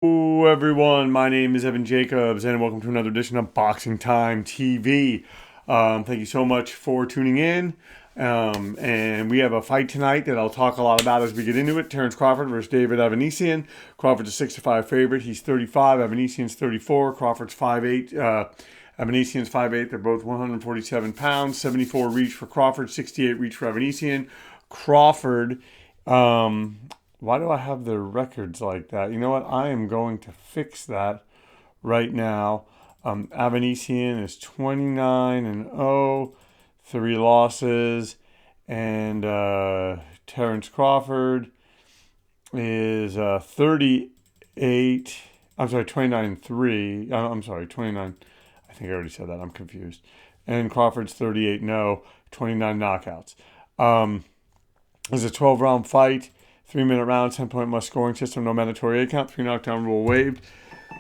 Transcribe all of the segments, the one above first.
Hello, everyone. My name is Evan Jacobs, and welcome to another edition of Boxing Time TV. Thank you so much for tuning in. And we have a fight tonight that I'll talk a lot about as we get into it. Terence Crawford versus David Avanesyan. Crawford's a 6-5 favorite. He's 35. Avanesyan's 34. Crawford's 5'8". Avanesyan's 5'8". They're both 147 pounds. 74 reach for Crawford. 68 reach for Avanesyan. Crawford. Why do I have the records like that? You know what? I am going to fix that right now. Avanesyan is 29-0, 3 losses, and Terence Crawford is 38. I'm sorry, 29-3. I'm sorry, 29. I think I already said that. I'm confused. And Crawford's 38-0, 29 knockouts. It's a 12-round fight. 3-minute round, 10-point must scoring system, no mandatory 8 count, 3 knockdown rule waived.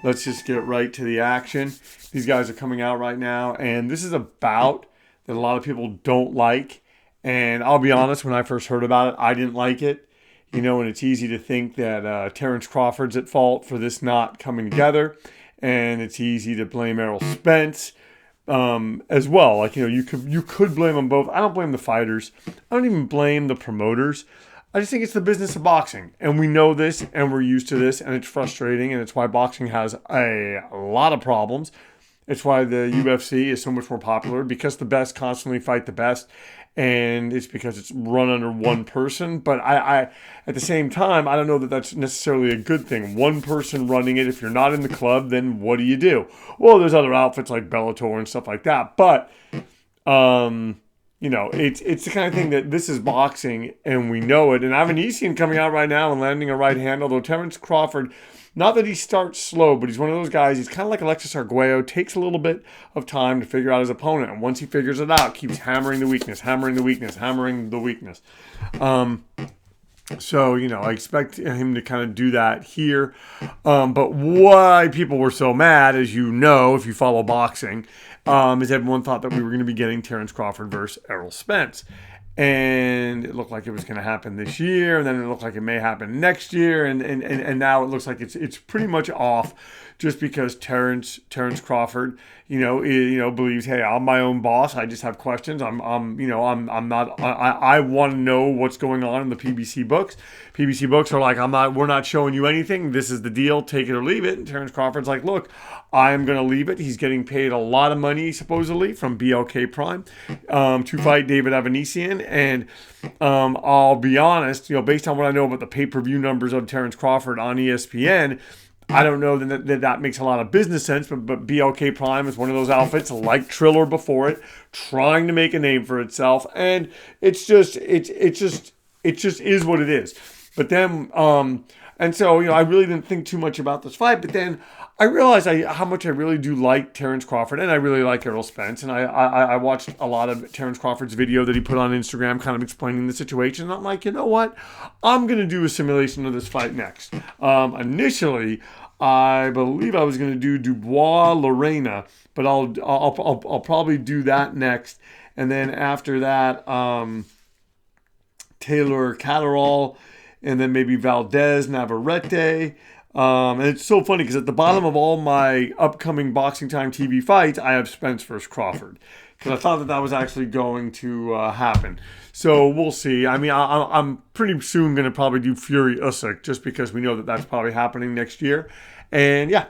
Let's just get right to the action. These guys are coming out right now, and this is a bout that a lot of people don't like. And I'll be honest, when I first heard about it, I didn't like it. You know, and it's easy to think that Terence Crawford's at fault for this not coming together. And it's easy to blame Errol Spence as well. Like, you could blame them both. I don't blame the fighters. I don't even blame the promoters. I just think it's the business of boxing, and we know this, and we're used to this, and it's frustrating, and it's why boxing has a lot of problems. It's why the UFC is so much more popular, because the best constantly fight the best, and it's because it's run under one person. But I at the same time, I don't know that that's necessarily a good thing. One person running it. If you're not in the club, then what do? Well, there's other outfits like Bellator and stuff like that, but it's the kind of thing that this is boxing, and we know it. And Avanesyan coming out right now and landing a right hand, although Terence Crawford, not that he starts slow, but he's one of those guys, he's kind of like Alexis Arguello, takes a little bit of time to figure out his opponent. And once he figures it out, keeps hammering the weakness, hammering the weakness, hammering the weakness. So, I expect him to kind of do that here. But why people were so mad, as you know, if you follow boxing, is everyone thought that we were going to be getting Terence Crawford versus Errol Spence. And it looked like it was going to happen this year, and then it looked like it may happen next year, and now it looks like it's pretty much off, just because Terence Crawford, believes, hey, I'm my own boss. I just have questions. I'm not. I want to know what's going on in the PBC books. PBC books are like, we're not showing you anything. This is the deal. Take it or leave it. And Terence Crawford's like, look, I am going to leave it. He's getting paid a lot of money, supposedly, from BLK Prime to fight David Avanesyan. And I'll be honest, based on what I know about the pay-per-view numbers of Terence Crawford on ESPN, I don't know that makes a lot of business sense, but BLK Prime is one of those outfits, like Triller before it, trying to make a name for itself. And it just is what it is. But then, and so, I really didn't think too much about this fight, but then I realized how much I really do like Terence Crawford, and I really like Errol Spence, and I watched a lot of Terence Crawford's video that he put on Instagram kind of explaining the situation, and I'm like, you know what? I'm going to do a simulation of this fight next. Initially, I believe I was going to do Dubois Lorena, but I'll probably do that next, and then after that, Taylor Catterall, and then maybe Valdez Navarrete. And it's so funny because at the bottom of all my upcoming Boxing Time TV fights, I have Spence versus Crawford, because I thought that was actually going to happen. So we'll see. I mean, I'm pretty soon going to probably do Fury Usyk, just because we know that that's probably happening next year. And yeah.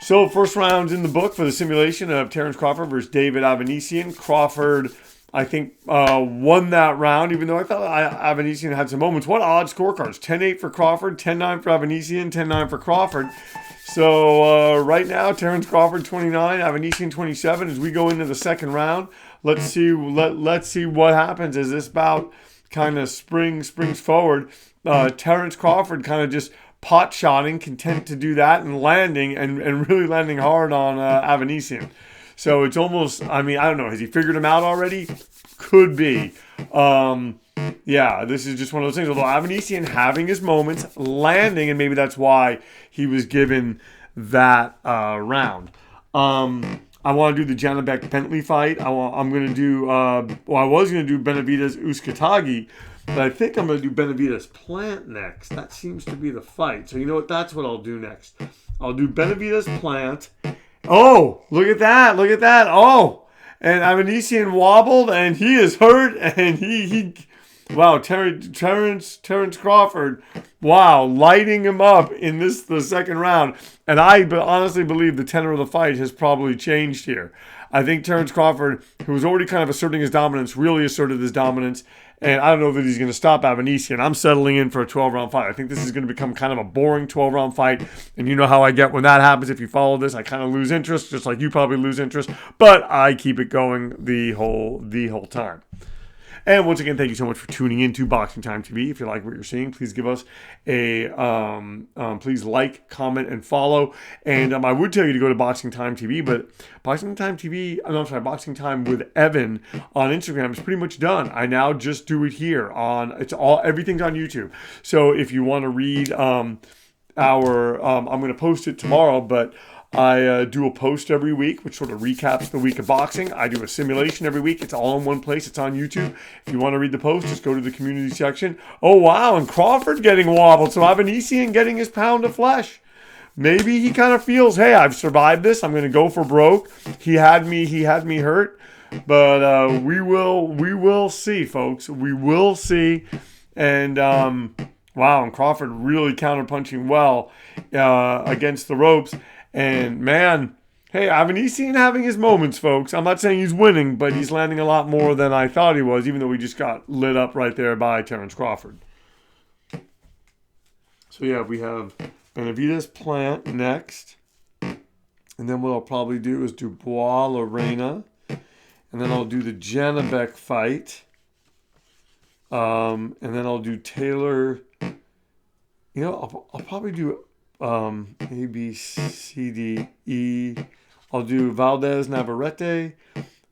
So first round's in the book for the simulation of Terence Crawford versus David Avanesyan. Crawford, I think, won that round, even though I thought Avanesyan had some moments. What odd scorecards. 10-8 for Crawford, 10-9 for Avanesyan, 10-9 for Crawford. So right now, Terence Crawford 29, Avanesyan 27. As we go into the second round, let's see what happens as this bout kind of springs forward. Terence Crawford kind of just pot-shotting, content to do that, and landing, and really landing hard on Avanesyan. So it's almost, I don't know. Has he figured him out already? Could be. This is just one of those things. Although Avanesyan having his moments, landing, and maybe that's why he was given that round. I want to do the Janabek Bentley fight. I'm going to do, I was going to do Benavidez Uskatagi, But I think I'm going to do Benavidez Plant next. That seems to be the fight. So you know what? That's what I'll do next. I'll do Benavidez Plant. Oh, look at that. Look at that. Oh, and Avanesyan wobbled, and he is hurt, and he wow, Terence Crawford, wow, lighting him up in the second round. And I honestly believe the tenor of the fight has probably changed here. I think Terence Crawford, who was already kind of asserting his dominance, really asserted his dominance. And I don't know that he's going to stop Avanesyan. I'm settling in for a 12-round fight. I think this is going to become kind of a boring 12-round fight. And you know how I get when that happens. If you follow this, I kind of lose interest, just like you probably lose interest. But I keep it going the whole time. And once again, thank you so much for tuning in to Boxing Time TV. If you like what you're seeing, please give us a please like, comment, and follow. And I would tell you to go to Boxing Time TV, but Boxing Time TV, Boxing Time with Evan on Instagram is pretty much done. I now just do it here everything's on YouTube. So if you want to read I'm going to post it tomorrow, but I do a post every week, which sort of recaps the week of boxing. I do a simulation every week. It's all in one place. It's on YouTube. If you want to read the post, just go to the community section. Oh, wow, and Crawford getting wobbled. So Avanesyan getting his pound of flesh. Maybe he kind of feels, hey, I've survived this. I'm going to go for broke. He had me hurt. But we will see, folks. We will see. And wow, and Crawford really counterpunching well against the ropes. And man, hey, Avanesyan having his moments, folks. I'm not saying he's winning, but he's landing a lot more than I thought he was, even though he just got lit up right there by Terence Crawford. So yeah, we have Benavidez Plant next. And then what I'll probably do is Dubois Lorena. And then I'll do the Janabek fight. And then I'll do Taylor. You know, I'll probably do A, B, C, D, E. I'll do Valdez Navarrete,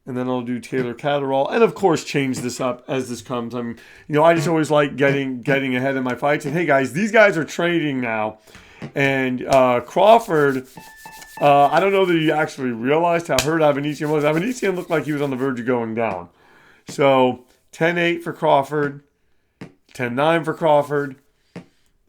and then I'll do Taylor Catterall, and of course change this up as this comes. I just always like getting ahead of my fights. And hey guys, these guys are trading now, and Crawford. I don't know that he actually realized how hurt Avanesyan was. Avanesyan looked like he was on the verge of going down. So 10-8 for Crawford, 10-9 for Crawford,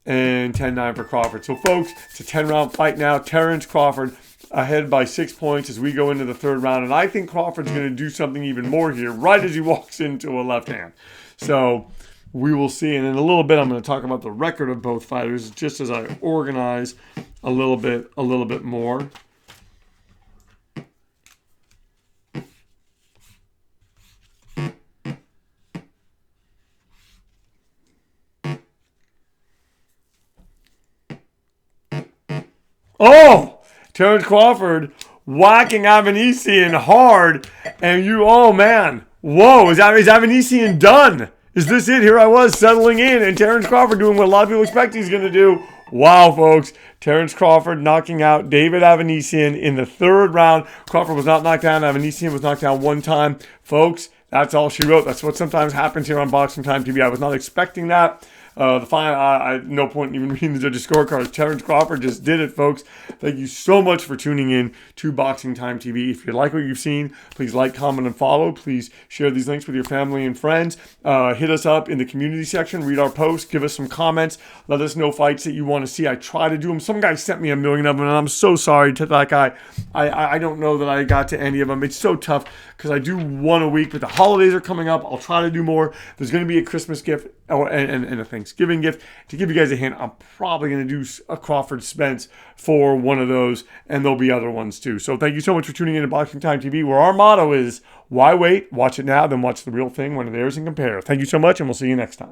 and 10-9 for Crawford. So, folks, it's a 10-round fight now. Terence Crawford ahead by 6 points as we go into the third round. And I think Crawford's going to do something even more here right as he walks into a left hand. So, we will see. And in a little bit, I'm going to talk about the record of both fighters just as I organize a little bit more. Oh, Terence Crawford whacking Avanesyan hard. And oh man, whoa, is Avanesyan done? Is this it? Here I was settling in, and Terence Crawford doing what a lot of people expect he's going to do. Wow, folks. Terence Crawford knocking out David Avanesyan in the third round. Crawford was not knocked down. Avanesyan was knocked down one time. Folks, that's all she wrote. That's what sometimes happens here on Boxing Time TV. I was not expecting that. The final, no point even reading the judges' scorecards. Terence Crawford just did it, folks. Thank you so much for tuning in to Boxing Time TV. If you like what you've seen, please like, comment, and follow. Please share these links with your family and friends. Hit us up in the community section. Read our posts. Give us some comments. Let us know fights that you want to see. I try to do them. Some guy sent me a million of them, and I'm so sorry to that guy. I don't know that I got to any of them. It's so tough because I do one a week, but the holidays are coming up. I'll try to do more. There's going to be a Christmas gift and a Thanksgiving gift. To give you guys a hint, I'm probably going to do a Crawford Spence for one of those, and there'll be other ones too. So thank you so much for tuning in to Boxing Time TV, where our motto is, why wait? Watch it now, then watch the real thing when it airs and compare. Thank you so much, and we'll see you next time.